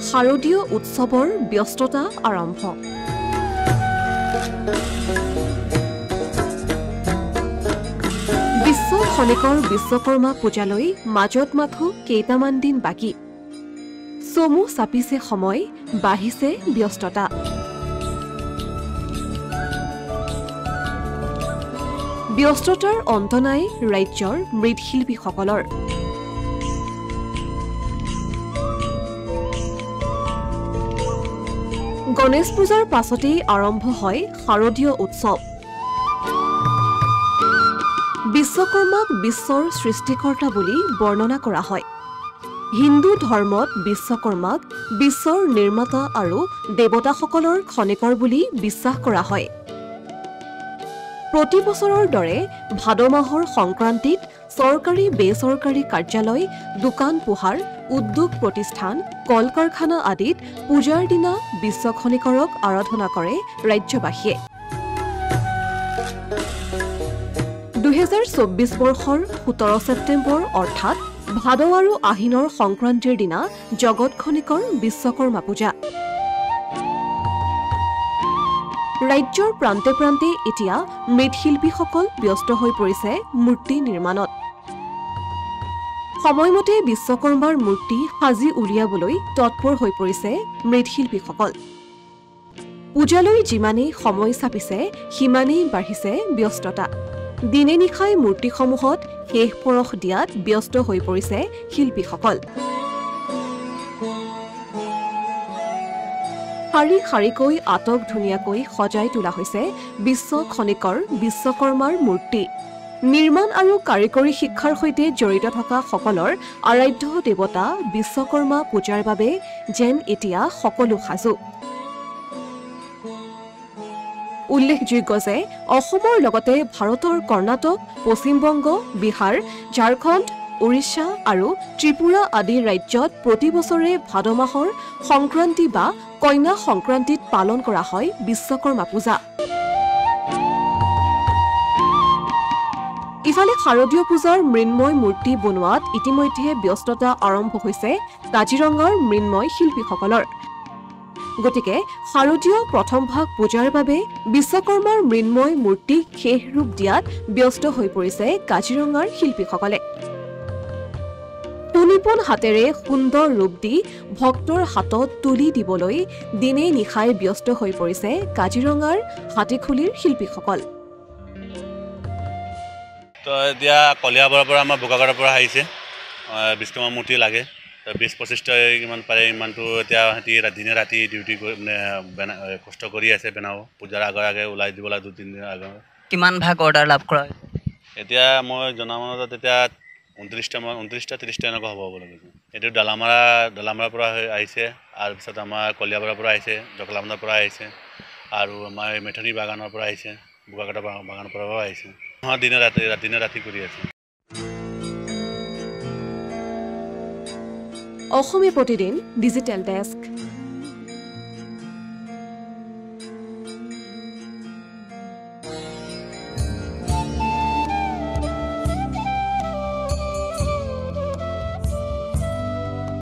শাৰদীয় উৎসৱৰ ব্যস্ততা আৰম্ভ। বিশ্ব খনিকৰ বিশ্বকৰ্মা পূজালৈ মাজত মাথো কেইটামান দিন বাকী। চমু চাপিছে সময়, বাঢ়িছে ব্যস্ততা। ব্যস্ততাৰ অন্ত নাই ৰাজ্যৰ মৃৎশিল্পীসকলৰ। গণেশ পূজাৰ পাছতেই আৰম্ভ হয় শাৰদীয় উৎসৱ। বিশ্বকৰ্মাক বিশ্বৰ সৃষ্টিকৰ্তা বুলি বৰ্ণনা কৰা হয়। হিন্দু ধৰ্মত বিশ্বকৰ্মাক বিশ্বৰ নিৰ্মাতা আৰু দেৱতাসকলৰ খনিকৰ বুলি বিশ্বাস কৰা হয়। প্ৰতি বছৰৰ দৰে ভাদ মাহৰ সংক্ৰান্তিত চৰকাৰী বেচৰকাৰী কাৰ্যালয়, দোকান পোহাৰ, উদ্যোগ প্ৰতিষ্ঠান, কল কাৰখানা আদিত পূজাৰ দিনা বিশ্ব খনিকৰক আৰাধনা কৰে ৰাজ্যবাসীয়ে। 2024 বৰ্ষৰ 17 ছেপ্টেম্বৰ অৰ্থাৎ ভাদ আৰু আহিনৰ সংক্ৰান্তিৰ দিনা জগত খনিকৰ বিশ্বকৰ্মা পূজা। ৰাজ্যৰ প্ৰান্তে প্ৰান্তে এতিয়া মৃৎশিল্পীসকল ব্যস্ত হৈ পৰিছে মূৰ্তি নিৰ্মাণত। সময়মতে বিশ্বকৰ্মাৰ মূৰ্তি সাজি উলিয়াবলৈ তৎপৰ হৈ পৰিছে মৃৎশিল্পীসকল। পূজালৈ যিমানেই সময় চাপিছে সিমানেই বাঢ়িছে ব্যস্ততা। দিনে নিশাই মূৰ্তিসমূহত শেষ পৰশ দিয়াত ব্যস্ত হৈ পৰিছে শিল্পীসকল। শাৰী শাৰীকৈ আটক ধুনীয়াকৈ সজাই তোলা হৈছে বিশ্ব খনিকৰ বিশ্বকৰ্মাৰ মূৰ্তি। নিৰ্মাণ আৰু কাৰিকৰী শিক্ষাৰ সৈতে জড়িত থকা সকলৰ আৰাধ্য দেৱতা বিশ্বকৰ্মা পূজাৰ বাবে যেন এতিয়া সকলো সাজু। উল্লেখযোগ্য যে অসমৰ লগতে ভাৰতৰ কৰ্ণাটক, পশ্চিমবংগ, বিহাৰ, ঝাৰখণ্ড, উৰিষ্যা আৰু ত্ৰিপুৰা আদি ৰাজ্যত প্ৰতি বছৰে ভাদ মাহৰ সংক্ৰান্তি বা কন্যা সংক্ৰান্তিত পালন কৰা হয় বিশ্বকৰ্মা পূজা। ইফালে শাৰদীয় পূজাৰ মৃন্ময় মূৰ্তি বনোৱাত ইতিমধ্যে ব্যস্ততা আৰম্ভ হৈছে কাজিৰঙাৰ মৃন্ময় শিল্পীসকলৰ। গতিকে শাৰদীয় প্ৰথম ভাগ পূজাৰ বাবে বিশ্বকৰ্মাৰ মৃন্ময় মূৰ্তিক শেষ ৰূপ দিয়াত ব্যস্ত হৈ পৰিছে কাজিৰঙাৰ শিল্পীসকলে। সুনিপুণ হাতেৰে সুন্দৰ ৰূপ দি ভক্তৰ হাতত তুলি দিবলৈ দিনে নিশাই ব্যস্ত হৈ পৰিছে কাজিৰঙাৰ হাতীখুলিৰ শিল্পীসকল। তো এতিয়া কলিয়াবৰৰ পৰা আমাৰ বোকাগড়ৰ পৰা আহিছে বিশ্বকৰ্মা মূৰ্তি লাগে। 20-25টা ইমান পাৰে ইমানটো এতিয়া সিহঁতি দিনে ৰাতি ডিউটি কষ্ট কৰি আছে বনাব। পূজাৰ আগে ওলাই দিব লাগে 2-3 দিনৰ আগত। কিমান ভাগ অৰ্ডাৰ লাভ কৰা হৈছে? এতিয়া মই জনামতে এতিয়া 29-30টা এনেকুৱা হ'ব বুলি কৈছোঁ। এইটো ডালামাৰাৰ পৰা আহিছে, আৰু পিছত আমাৰ কলিয়াবৰৰ পৰা আহিছে, জকলাবন্ধাৰ পৰা আহিছে, আৰু আমাৰ মেথনি বাগানৰ পৰা আহিছে, বোকাগড় বাগানৰ পৰাও আহিছে। দিনে ৰাতি কৰি আছে। Asomiya Pratidin digital desk.